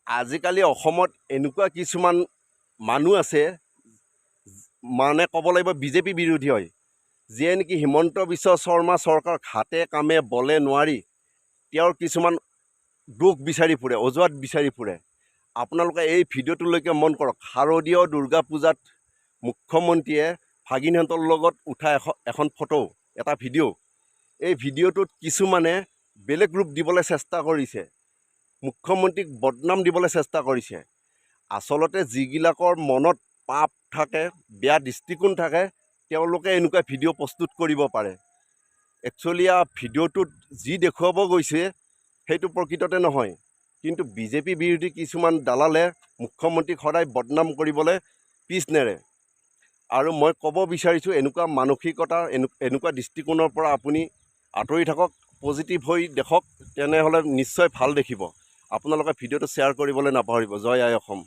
আজিকালি অসমত এনেকুৱা কিছুমান মানুহ আছে, মানে ক'ব লাগিব বিজেপি বিৰোধী হয়, যিয়ে নেকি হিমন্ত বিশ্ব শৰ্মা চৰকাৰক হাতে কামে বলে নোৱাৰি তেওঁৰ কিছুমান দুখ বিচাৰি ফুৰে, অজুহাত বিচাৰি ফুৰে। আপোনালোকে এই ভিডিঅ'টোলৈকে মন কৰক। শাৰদীয় দুৰ্গা পূজাত মুখ্যমন্ত্ৰীয়ে ভাগিনহঁতৰ লগত উঠা এখন ফটো, এটা ভিডিঅ'। এই ভিডিঅ'টোত কিছুমানে বেলেগ ৰূপ দিবলৈ চেষ্টা কৰিছে, মুখ্যমন্ত্ৰীক বদনাম দিবলৈ চেষ্টা কৰিছে। আচলতে যিবিলাকৰ মনত পাপ থাকে, বেয়া দৃষ্টিকোণ থাকে, তেওঁলোকে এনেকুৱা ভিডিঅ' প্ৰস্তুত কৰিব পাৰে। একচুৱেলি ভিডিঅ'টোত যি দেখুৱাব গৈছে সেইটো প্ৰকৃততে নহয়, কিন্তু বিজেপি বিৰোধী কিছুমান দালালে মুখ্যমন্ত্ৰীক সদায় বদনাম কৰিবলৈ পিছ নেৰে। আৰু মই ক'ব বিচাৰিছোঁ, এনেকুৱা মানসিকতা, এনেকুৱা দৃষ্টিকোণৰ পৰা আপুনি আঁতৰি থাকক, পজিটিভ হৈ দেখক, তেনেহ'লে নিশ্চয় ভাল দেখিব। আপোনালোকে ভিডিঅ'টো শ্বেয়াৰ কৰিবলৈ নাপাহৰিব। জয় আই অসম।